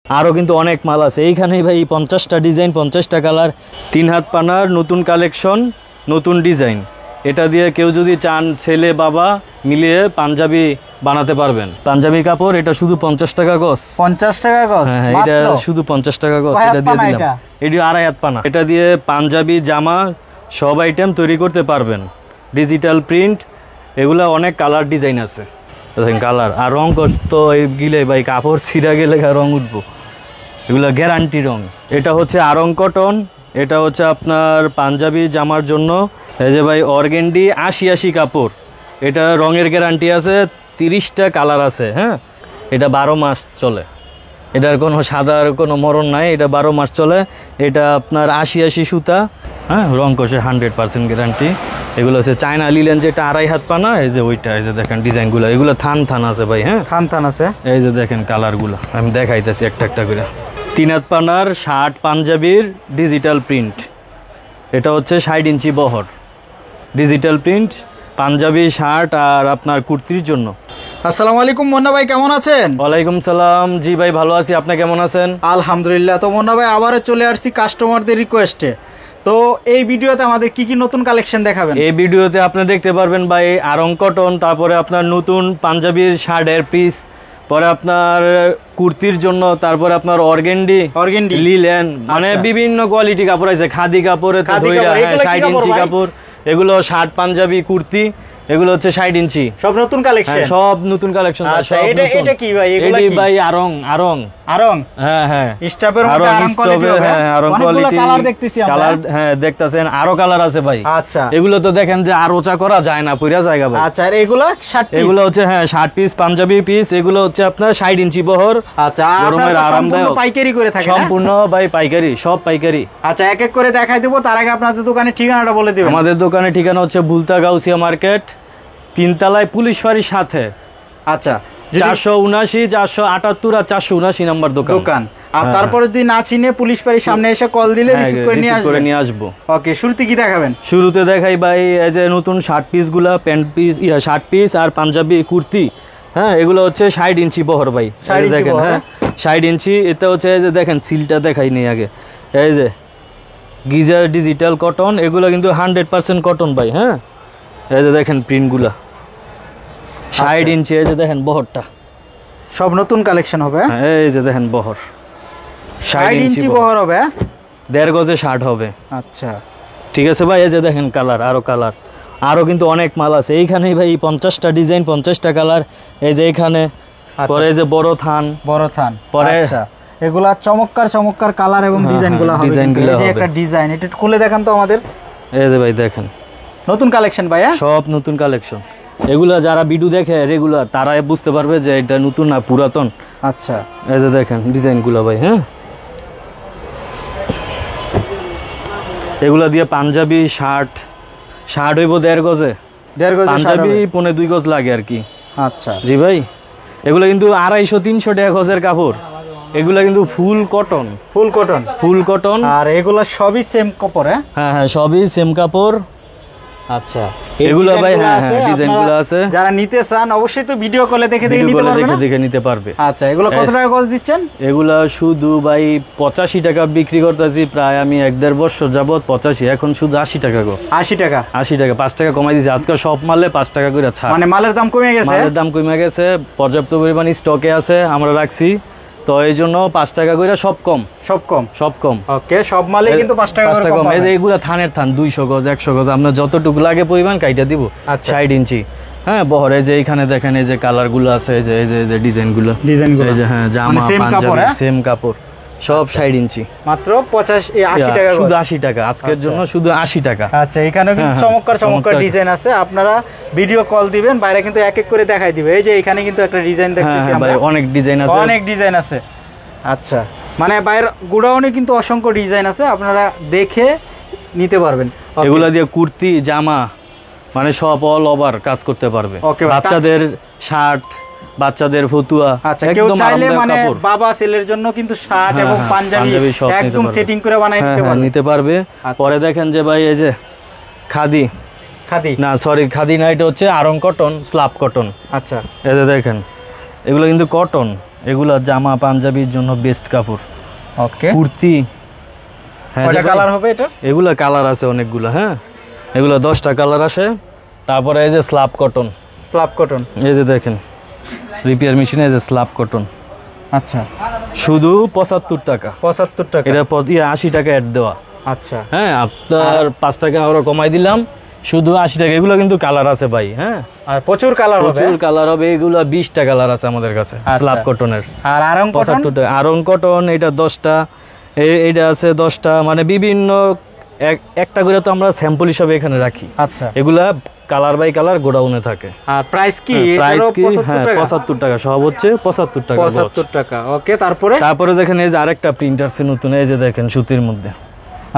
আরও কিন্তু অনেক মাল আছে এইখানেই ভাই 50টা ডিজাইন 50টা কালার 3 হাত পানার নতুন কালেকশন নতুন ডিজাইন। এটা দিয়ে কেউ যদি চান ছেলে বাবা মিলিয়ে পাঞ্জাবি বানাতে পারবেন। পাঞ্জাবি কাপড় এটা শুধু 50 টাকা গজ। 50 টাকা গজ? হ্যাঁ এটা শুধু 50 টাকা গজ। এটা দিয়ে দিলাম। এটি 2.5 হাত পানা। এটা দিয়ে পাঞ্জাবি জামা সব আইটেম তৈরি করতে পারবেন। ডিজিটাল প্রিন্ট এগুলা অনেক কালার ডিজাইন আছে দেখেন কালার। আর রং তো গিলে ভাই কাপড় ছিঁড়া গেলে রং উঠবো, এগুলো গ্যারান্টি রং। এটা হচ্ছে আরং কটন, এটা হচ্ছে আপনার পাঞ্জাবি জামার জন্য। এই যে ভাই অর্গেন্ডি 80 কাপড়, এটা রঙের গ্যারান্টি আছে, 30টা কালার আছে। হ্যাঁ এটা 12 মাস চলে, এটার কোনো সাদার কোনো মরণ নাই, এটা 12 মাস চলে। এটা আপনার 80 সুতা, হ্যাঁ রং কষে 100% গ্যারান্টি। এগুলো হচ্ছে চায়না লিলেন, যেটা 2.5 হাত পানা। এই যে ওইটা, এই যে দেখেন ডিজাইনগুলো, এগুলো থান আছে ভাই। হ্যাঁ থান আছে। এই যে দেখেন কালারগুলো আমি দেখাইতেছি একটা একটা করে। 3 হাত পানার শার্ট পাঞ্জাবির ডিজিটাল প্রিন্ট, এটা হচ্ছে 60 ইঞ্চি বহর ডিজিটাল প্রিন্ট পাঞ্জাবি শার্ট আর আপনার কুর্তির জন্য। আসসালামু আলাইকুম মুন্না ভাই, কেমন আছেন? ওয়ালাইকুম সালাম, জি ভাই ভালো আছি, আপনি কেমন আছেন? আলহামদুলিল্লাহ। তো মুন্না ভাই আবারও চলে আসছি কাস্টমারদের রিকোয়েস্টে। তো এই ভিডিওতে আমাদের কি কি নতুন কালেকশন দেখাবেন? এই ভিডিওতে আপনি দেখতে পারবেন ভাই আরং কটন, তারপরে আপনার নতুন পাঞ্জাবির শার্টের পিস, পরে আপনার কুর্তির জন্য, তারপরে আপনার অর্গেন্ডি লিলেন, মানে বিভিন্ন কোয়ালিটি কাপড় আছে। খাদি কাপড়ে তো 60 ইঞ্চি কাপড়, এগুলো শার্ট পাঞ্জাবি কুর্তি, এগুলো হচ্ছে 60 ইঞ্চি সব নতুন কালেকশন। সব নতুন কালেকশন। আচ্ছা এটা কি ভাই? এগুলো কি ভাই আরং হ্যাঁ স্টপের মধ্যে আরং কোয়ালিটি হবে। হ্যাঁ আরং কোয়ালিটি কালার দেখতেছি আমরা। কালার হ্যাঁ দেখতাছেন, আরো কালার আছে ভাই। আচ্ছা এগুলো তো দেখেন যে আর ওচা করা যায় না, পুরা জায়গা ভাই। আচ্ছা আর এগুলো 60 পিস? এগুলো হচ্ছে হ্যাঁ 60 পিস পাঞ্জাবি পিস, এগুলো হচ্ছে আপনার 60 ইঞ্চি বহর। আচ্ছা গরমের আরামদায়ক, পাইকারি করে থাকে? সম্পূর্ণ ভাই পাইকারি, সব পাইকারি। আচ্ছা এক এক করে দেখাই দেব, তার আগে আপনাদের দোকানের ঠিকানাটা বলে দিবেন। আমাদের দোকানের ঠিকানা হচ্ছে ভুলতা গাউসিয়া মার্কেট, 3 তলায় পুলিশ ফাঁড়ির সাথে। আচ্ছা 479 478 আর 479 নাম্বার দোকান। আর তারপরে যদি না চিনে পুলিশ ফাঁড়ির সামনে এসে কল দিলে রিসিভ করে নিয়ে আসবো। ওকে শুরুতে কি দেখাবেন? শুরুতে দেখাই ভাই এই যে নতুন শার্ট পিস গুলা, প্যান্ট পিস, শার্ট পিস আর পাঞ্জাবি কুর্তি। হ্যাঁ এগুলো হচ্ছে 60 ইঞ্চি বহর ভাই। দেখেন হ্যাঁ 60 ইঞ্চি। এটা হচ্ছে এই যে দেখেন সিলটা দেখাই নেই আগে, এই যে গিজার ডিজিটাল কটন, এগুলো কিন্তু 100% কটন ভাই। হ্যাঁ এই যে দেখেন প্রিন্টগুলা 60 ইঞ্চি। এই যে দেখেন বহরটা সব নতুন কালেকশন হবে। এই যে দেখেন বহর 60 ইঞ্চি বহর হবে, 1.5 গজে শার্ট হবে। আচ্ছা ঠিক আছে ভাই। এই যে দেখেন কালার, আরো কিন্তু অনেক মাল আছে এইখানেই ভাই। 50টা ডিজাইন 50টা কালার। এই যে এখানে পরে এই যে বড় থান পরে। আচ্ছা এগুলা চমৎকার কালার এবং ডিজাইনগুলো হবে। এই যে একটা ডিজাইন, এটা খুলে দেখান তো আমাদের। এই যে ভাই দেখেন নতুন কালেকশন ভাই। সব নতুন কালেকশন। এগুলা যারা ভিডিও দেখে রেগুলার তারা বুঝতে পারবে যে এটা নতুন না পুরাতন। আচ্ছা এই যে দেখেন ডিজাইনগুলো ভাই। হ্যাঁ এগুলা দিয়ে পাঞ্জাবি শার্ট হইব 1.5 গজে, পাঞ্জাবি 1.5-2 গজ লাগে আর কি। আচ্ছা জি ভাই। এগুলো কিন্তু 250-300 টাকা গজের কাপড়, এগুলা কিন্তু ফুল কটন। আর এগুলা সবই সেম কাপড়? হ্যাঁ সবই সেম কাপড়। আচ্ছা এগুলো ভাই হ্যাঁ ডিজাইনগুলো আছে, যারা নিতে চান অবশ্যই তো ভিডিও কলে দেখে নিতে পারবে। আচ্ছা এগুলো কত টাকা গজ দিচ্ছেন? এগুলা শুধু ভাই 85 টাকা বিক্রি করতেছি প্রায় আমি 1-1.5 বছর যাবত। 85, এখন শুধু 80 টাকা গজ। 80 টাকা 5 টাকা কমাই দিয়েছি আজকে। সব মালে 5 টাকা করে ছাড়, মানে মালের দাম কমে গেছে। পর্যাপ্ত পরিমাণ স্টকে আছে, আমরা রাখছি তো এই জন্য 5 টাকা করে সব কম। ওকে সব মালে কিন্তু 5 টাকা কম। এই যে এগুলা থানের থান 200 গজ 100 গজ আমরা যতটুকু লাগে পরিমাণ কাইটা দিব। 60 ইঞ্চি হ্যাঁ বহরে। যে এইখানে দেখেন এই যে কালার গুলো আছে, এই যে ডিজাইনগুলো এই যে হ্যাঁ জামা পাঞ্জাবি সেম কাপড়, সব 60 ইঞ্চি মাত্র 80 টাকা। শুধু 80 টাকা আজকের জন্য, শুধু 80 টাকা। আচ্ছা এখানে কিন্তু চমৎকার ডিজাইন আছে, আপনারা ভিডিও কল দিবেন, বাইরে কিন্তু এক এক করে দেখাই দিবে। এই যে এখানে কিন্তু একটা ডিজাইন দেখতেছি আমরা, অনেক ডিজাইন আছে। আচ্ছা মানে বাইরে গোডাউনে কিন্তু অসংখ্য ডিজাইন আছে, আপনারা দেখে নিতে পারবেন। এগুলা দিয়ে কুর্তি জামা মানে সব অল ওভার কাজ করতে পারবে। বাচ্চাদের শার্ট, বাচ্চাদের ফতুয়া, কেউ চাইলে মানে বাবা ছেলের জন্য কিন্তু শার্ট এবং পাঞ্জাবি একদম সেটিং করে বানাই নিতে পারবে। পরে দেখেন যে ভাই এই যে খাদি না, সরি খাদি না, এটা হচ্ছে আরং কটন, স্ল্যাব কটন। আচ্ছা এই যে দেখেন এগুলো কিন্তু কটন, এগুলা জামা পাঞ্জাবির জন্য বেস্ট কাপড়। ওকে, কুর্তি, হ্যাঁ কয়টা কালার হবে এটা? এগুলা কালার আছে অনেকগুলো, হ্যাঁ এগুলা 10টা কালার আসে। তারপরে এই যে স্ল্যাব কটন, স্ল্যাব কটন, এই যে দেখেন রিপেয়ার মেশিনে, এই যে স্ল্যাব কটন, আচ্ছা শুধু 75 টাকা। 75 টাকা, এটা 80 টাকা অ্যাড দেওয়া। আচ্ছা, হ্যাঁ আপনার 5 টাকা আরো কমাই দিলাম, শুধু 80 টাকা। এগুলো কিন্তু কালার আছে ভাই, হ্যাঁ আর প্রচুর কালার হবে, প্রচুর কালার হবে। এগুলো 20টা কালার আছে আমাদের কাছে স্ল্যাব কটনের। আর আরং কটন, 75 টাকা। আরং কটন এটা 10টা, এইটা আছে 10টা, মানে বিভিন্ন একটা করে তো আমরা স্যাম্পল হিসাবে এখানে রাখি। আচ্ছা, এগুলা কালার বাই কালার গোডাউনে থাকে। আর প্রাইস কি? প্রাইস কি? 75 টাকা, 75 টাকা সব হচ্ছে 75 টাকা। 75 টাকা, ওকে। তারপরে দেখেন এই যে আরেকটা প্রিন্ট আছে নতুন, এই যে দেখেন সুতির মধ্যে।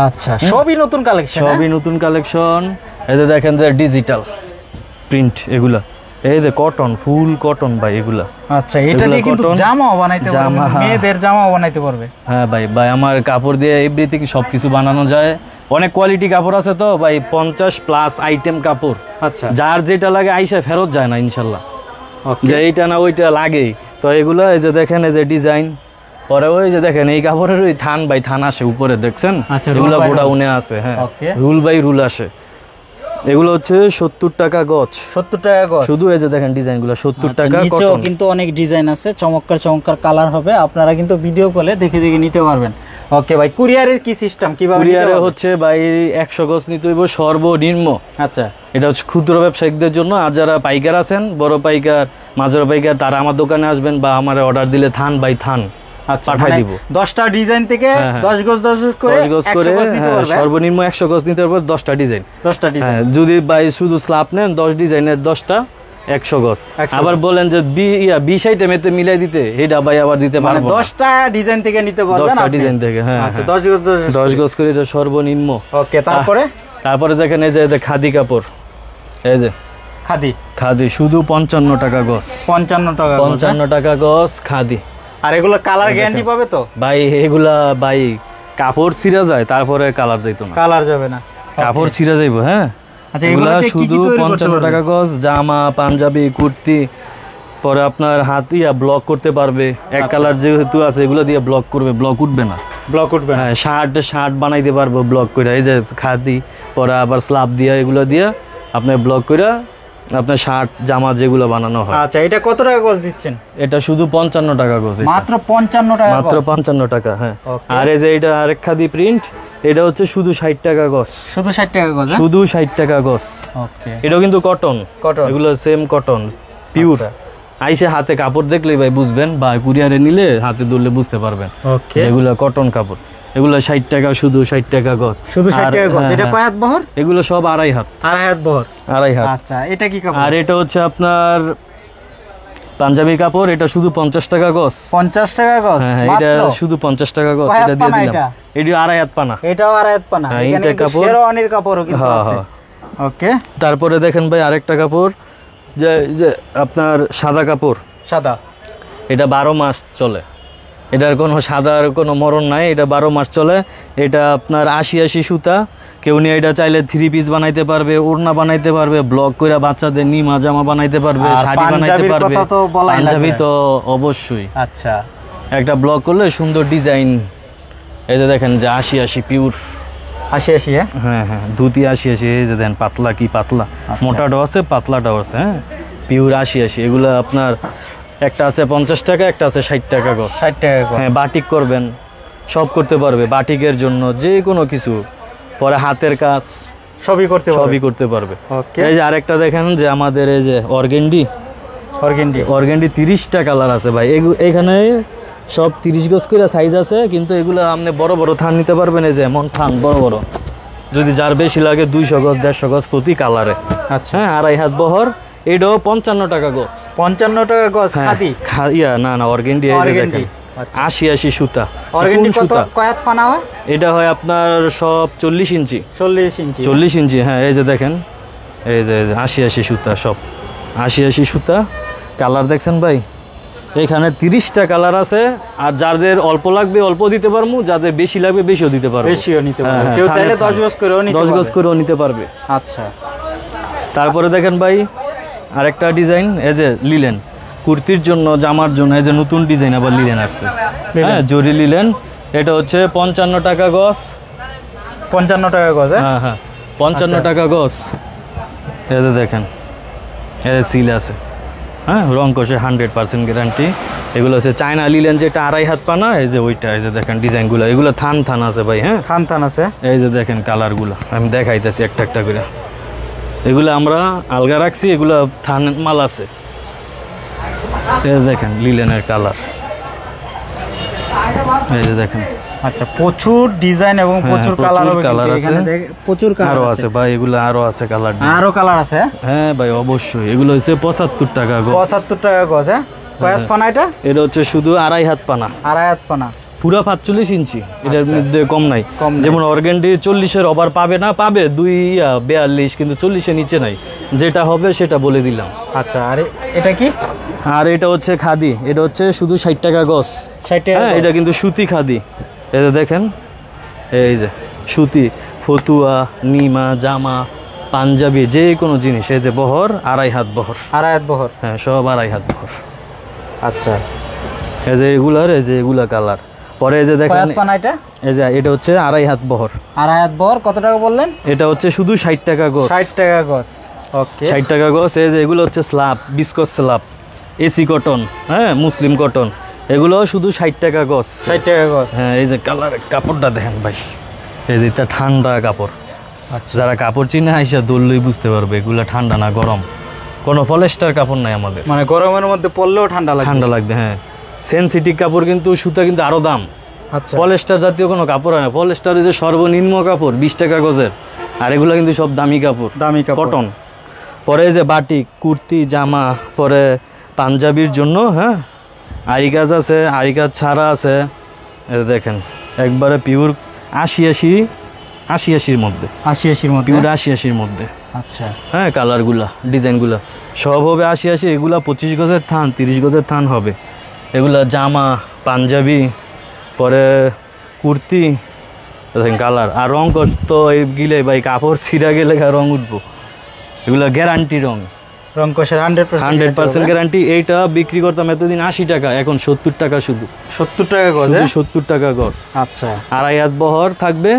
আচ্ছা, সবই নতুন কালেকশন, সবই নতুন কালেকশন। এই যে দেখেন যে ডিজিটাল প্রিন্ট, এগুলা এই যে কটন, ফুল কটন ভাই এগুলা। আচ্ছা, এটা দিয়ে কিন্তু জামাও বানাইতে পারবে, মেয়েদের জামাও বানাইতে পারবে। হ্যাঁ ভাই, আমার কাপড় দিয়ে এভরিথিং সবকিছু বানানো যায়। অনেক কোয়ালিটি কাপড় আছে তো ভাই, 50+ আইটেম কাপড়। আচ্ছা, যার যেটা লাগে আইসা ফেরত যায় না ইনশাল্লাহ, যে এইটা না ওইটা লাগেই। তো এগুলো এই যে দেখেন, এই যে ডিজাইন, পরে ওই যে দেখেন এই কাপড়ের ওই থান বাই থান আসে উপরে, দেখছেন এগুলো গোডাউনে আছে। হ্যাঁ, রুল বাই রুল আসে। এগুলো হচ্ছে 70 টাকা গজ। 70 টাকা গজ শুধু এই যে দেখেন ডিজাইনগুলো 70 টাকা। নিচেও কিন্তু অনেক ডিজাইন আছে, চমৎকার চমৎকার কালার হবে। আপনারা কিন্তু ভিডিও কলে দেখে দেখে নিতে পারবেন। ওকে ভাই, কুরিয়ারের কি সিস্টেম, কিভাবে? কুরিয়ারে হচ্ছে ভাই 100 গজ নিতে হইব সর্বনিম্ন। আচ্ছা, এটা হচ্ছে ক্ষুদ্র ব্যবসায়িকদের জন্য। আর যারা পাইকার আছেন, বড় পাইকার, মাঝারি পাইকার, তারা আমার দোকানে আসবেন বা আমার অর্ডার দিলে থান বাই থান পাঠাই দিব। 10টা ডিজাইন থেকে 10 গজ 10 গজ করে 100 গজ নিতে পারবে। সর্বনিম্ন 100 গজ নিতে পারবে, 10টা ডিজাইন। 10টা ডিজাইন, যদি ভাই শুধু স্ল্যাব নেন 10 ডিজাইনের 10টা 100 গজ। আবার বলেন যে 20 আইটেমেতে মিলাই দিতে, এটা ভাই আবার দিতে পারবো। 10টা ডিজাইন থেকে নিতে পারবেন, 10টা ডিজাইন থেকে। হ্যাঁ, আচ্ছা, 10 গজ করে এটা সর্বনিম্ন। ওকে, তারপরে দেখেন এই যে খাদি কাপড়, এই যে খাদি শুধু 55 টাকা গজ। 55 টাকা গজ খাদি। আর এগুলো কালার গ্যারান্টি পাবে তো ভাই? এগুলা ভাই কাপড় ছিঁড়া যায়, তারপরে কালার যাইতো না, কালার যাবে না, কাপড় ছিঁড়া যাইবো। হ্যাঁ, আচ্ছা, এগুলা শুধু 55 টাকা গজ। জামা, পাঞ্জাবি, কুর্তি, পরে আপনার হাতিয়া ব্লক করতে পারবে। এক কালার যেহেতু আছে, এগুলো দিয়ে ব্লক করবে, ব্লক উঠবে না। হ্যাঁ, শার্ট বানাইতে পারবো ব্লক করে। এই যে খাদি, পরে আবার স্ল্যাব দিয়া, এগুলো দিয়া আপনার ব্লক করে আপনার শার্ট জামা যেগুলো বানানো হয়। আচ্ছা, এটা কত টাকা গজ দিচ্ছেন? এটা শুধু 55 টাকা গজ। মাত্র 55 টাকা, মাত্র 55 টাকা। হ্যাঁ, আর এই যে এটা আরেক খাদি প্রিন্ট, এটা হচ্ছে শুধু 60 টাকা গজ। শুধু 60 টাকা গজ, শুধু 60 টাকা গজ। ওকে, এটাও কিন্তু কটন, এগুলো সেম কটন পিওর। আইসে হাতে কাপড় দেখলেই ভাই বুঝবেন, বা কুরিয়ারে নিলে হাতে ধরলে বুঝতে পারবেন। ওকে, এগুলো কটন কাপড়, এগুলো 60 টাকা, শুধু 60 টাকা গজ। শুধু 60 টাকা গজ। এটা কয় হাত বহর? এগুলো সব আড়াই হাত। আড়াই হাত। আচ্ছা, এটা কি কাপড়? আর এটা হচ্ছে আপনার পাঞ্জাবি কাপড়, এটা শুধু 50 টাকা গজ। 50 টাকা গজ, হ্যাঁ, এটা শুধু 50 টাকা গজ। এটা দিয়ে দিলাম। এটা আড়াই হাত পানা। এটাও আড়াই হাত পানা। এখানে শেরওয়ানির কাপড়ও কিন্তু আছে। ওকে, তারপরে দেখেন ভাই আরেকটা কাপড়, যে আপনার সাদা কাপড়, সাদা। এটা 12 মাস চলে, এটার কোনো সাদার কোনো মরণ নাই, এটা 12 মাস চলে। এটা আপনার 80 সুতা। কেউ নিয়ে এটা চাইলে 3 পিস বানাইতে পারবে, ওড়না বানাইতে পারবে, ব্লক করে বাচ্চাদের নিমা জামা বানাইতে পারবে, শাড়ি বানাইতে পারবে। পাঞ্জাবি তো অবশ্যই। আচ্ছা, একটা ব্লক করলে সুন্দর ডিজাইন। এই যে দেখেন যে 80 পিওর 80। হ্যাঁ হ্যাঁ, ধুতি 80। এই যে দেন পাতলা, কি পাতলা, মোটাটাও আছে, পাতলাটাও আছে। হ্যাঁ, পিওর 80। এগুলো আপনার একটা আছে 50 টাকা, একটা আছে 60 টাকা গজ। 60 টাকা গজ। হ্যাঁ, বাটিক করবেন, সব করতে পারবে। বাটিকের জন্য যে কোনো কিছু, পরে হাতের কাজ সবই করতে পারবে। এই যে আরেকটা দেখেন যে আমাদের এই যে অর্গেন্ডি 30টা কালার আছে ভাই। এখানে সব 30 গজ করে সাইজ আছে, কিন্তু এগুলো আপনি বড় বড় থান নিতে পারবেন। এই যে এমন থান বড় বড়, যদি যার বেশি লাগে 200 গজ 150 গজ প্রতি কালারে। আচ্ছা, হ্যাঁ, আড়াই হাত বহর। এটাও 55 টাকা গজ। 55 টাকা গজ খাদি। না অর্গেন্ডি। এই যে দেখেন 80 সুতা। অর্গেন্ডি কত, কয় হাত পানা হয়? এটা হয় আপনার সব 40 ইঞ্চি। 40 ইঞ্চি। হ্যাঁ, এই যে দেখেন, এই যে 80 সুতা, সব 80 সুতা। কালার দেখছেন ভাই, এখানে 30টা কালার আছে। আর যাদের অল্প লাগবে অল্প দিতে পারবো, যাদের বেশি লাগবে বেশিও দিতে পারবো। কেউ চাইলে 10 গজ করেও নিতে পারবে। আচ্ছা, তারপরে দেখেন ভাই আরেকটা ডিজাইন, এই যে লিলেন। কুর্তির জন্য জামার জন্য এই যে নতুন ডিজাইন আবার লিলেন আসছে, হ্যাঁ জরি লিলেন। এটা হচ্ছে 55 টাকা গজ। 55 টাকা গজ? হ্যাঁ হ্যাঁ 55 টাকা গজ। এই যে দেখেন এই সিল আছে, হ্যাঁ রং কষে 100% গ্যারান্টি। এগুলো হচ্ছে চায়না লিলেন যেটা 2.5 হাত পানা, এই যে ওইটা। এই যে দেখেন ডিজাইনগুলো, এগুলো থান থান আছে ভাই, হ্যাঁ থান থান আছে। এই যে দেখেন কালারগুলো আমি দেখাইতেছি একটা একটা করে। এগুলো আমরা আলগা রাখছি, এগুলো থান মাল আছে। এই যে দেখেন লিলেনের কালার, এই যে দেখেন। আচ্ছা, প্রচুর ডিজাইন এবং প্রচুর কালার হবে, কালার আছে, প্রচুর কালার আরো আছে ভাই, এগুলো আরো আছে কালার, আরো কালার আছে। হ্যাঁ ভাই অবশ্যই। এগুলো হচ্ছে 75 টাকা গজ। 75 টাকা গজ। হ্যাঁ কয় হাত পানা এটা? এটা হচ্ছে শুধু 2.5 হাত পানা। 2.5 হাত পানা, পুরো 45 ইঞ্চি। এটার মধ্যে কম নাই, কম নাই। যেমন অর্গানডি 40-এর ওভার পাবে না, পাবে 42, কিন্তু 40-এর নিচে নাই। যেটা হবে সেটা বলে দিলাম। আচ্ছা, আর এটা কি? আর এটা হচ্ছে খাদি, এটা হচ্ছে শুধু 60 টাকা গজ। 60 টাকা? হ্যাঁ এটা কিন্তু সুতি খাদি। এই যে দেখেন, এই যে সুতি, ফতুয়া, নিমা, জামা, পাঞ্জাবি, যে কোনো জিনিস। এতে বহর 2.5 হাত বহর। 2.5 হাত বহর? হ্যাঁ সব 2.5 হাত বহর। আচ্ছা, এই যে এগুলার, এই যে এগুলা কালার। পরে এই যে দেখেন, কয় হাত পানা এটা? এই যে এটা হচ্ছে 2.5 হাত বহর। 2.5 হাত বহর। কত টাকা বললেন? এটা হচ্ছে শুধু 60 টাকা গজ। 60 টাকা গজ। ওকে, 60 টাকা গজ। এই যে এগুলো হচ্ছে স্ল্যাব, বিস্কস স্ল্যাব, এসি কটন, হ্যাঁ মুসলিম কটন। এগুলো শুধু 60 টাকা গজ। 60 টাকা গজ। হ্যাঁ এই যে কালার, কাপড়টা দেখেন ভাই, এই যে এটা ঠান্ডা কাপড়। আচ্ছা, যারা কাপড় চিনে আইসা দললেই বুঝতে পারবে এগুলো ঠান্ডা না গরম। কোনো পলেস্টার কাপড় নাই আমাদের, মানে গরমের মধ্যে পরলেও ঠান্ডা লাগে? ঠান্ডা লাগবে, হ্যাঁ। সেনসিটিভ কাপড় কিন্তু, সুতা কিন্তু আরো দাম। আচ্ছা, পলেস্টার জাতীয় কোনো কাপড় হয় না। পলেস্টার যে সর্বনিম্ন কাপড় 20 টাকা গজের, আর এগুলো কিন্তু সব দামি কাপড়, দামি কাপড়, কটন। পরে এই যে বাটিক, কুর্তি, জামা, পরে পাঞ্জাবির জন্য, হ্যাঁ আরি কাজ আছে, আরি কাজ ছাড়া আছে। এই যে দেখেন একবারে পিওর 80-80-80-80-র মধ্যে, 80-80-র মধ্যে, পিওর 80-80-র মধ্যে। আচ্ছা, হ্যাঁ কালারগুলা, ডিজাইনগুলা সব হবে 80-80। এগুলা 25 গজের থান, 30 গজের থান হবে। এগুলা জামা, পাঞ্জাবি, পরে কুর্তি, দেখেন কালার। আর রং কষ্ট এই গিলে ভাই, কাপড় ছিঁড়া গেলে রং উঠবো। এগুলা গ্যারান্টি রং, রং কষের 100% গ্যারান্টি। এইটা বিক্রি করতাম এতদিন 80 টাকা, এখন 70 টাকা শুধু। 70 টাকা গজ? 70 টাকা গজ। আচ্ছা, 2.5 হাত বহর থাকবে,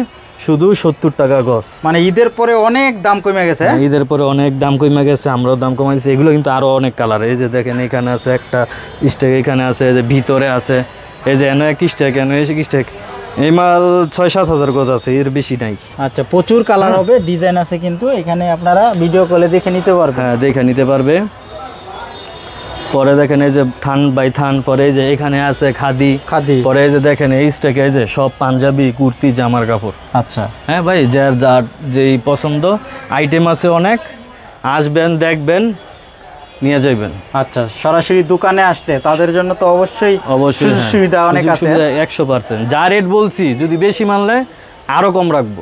শুধু 70 টাকা গজ। মানে ঈদের পরে অনেক দাম কমে গেছে? ঈদের পরে অনেক দাম কমে গেছে, আমরাও দাম কমাই দিচ্ছি। এগুলো কিন্তু আরো অনেক কালার। এই যে দেখেন এখানে আছে একটা স্টেক, এখানে আছে, এই যে ভিতরে আছে, এই যে এনে এক স্টেক, এনে এসে স্টেক। এই মাল 6-7 হাজার গজ আছে, এর বেশি নাই। আচ্ছা, প্রচুর কালার হবে, ডিজাইন আছে, কিন্তু এখানে আপনারা ভিডিও কলে দেখে নিতে পারবেন। হ্যাঁ দেখে নিতে পারবে। পরে দেখেন এই যে থান বাই থান, পরে এই যে এখানে আছে খাদি, খাদি। পরে এই যে দেখেন এই স্টেকে এই যে সব পাঞ্জাবি, কুর্তি, জামার কাপড়। আচ্ছা, হ্যাঁ ভাই, যার যার যেই পছন্দ, আইটেম আছে অনেক। আসবেন, দেখবেন, নিয়ে যাবেন। আচ্ছা, সরাসরি দোকানে আসলে তাদের জন্য তো অবশ্যই অবশ্যই সুযোগ সুবিধা অনেক আছে। 100%। যা রেট বলছি, যদি বেশি মানলে আরো কম রাখবো।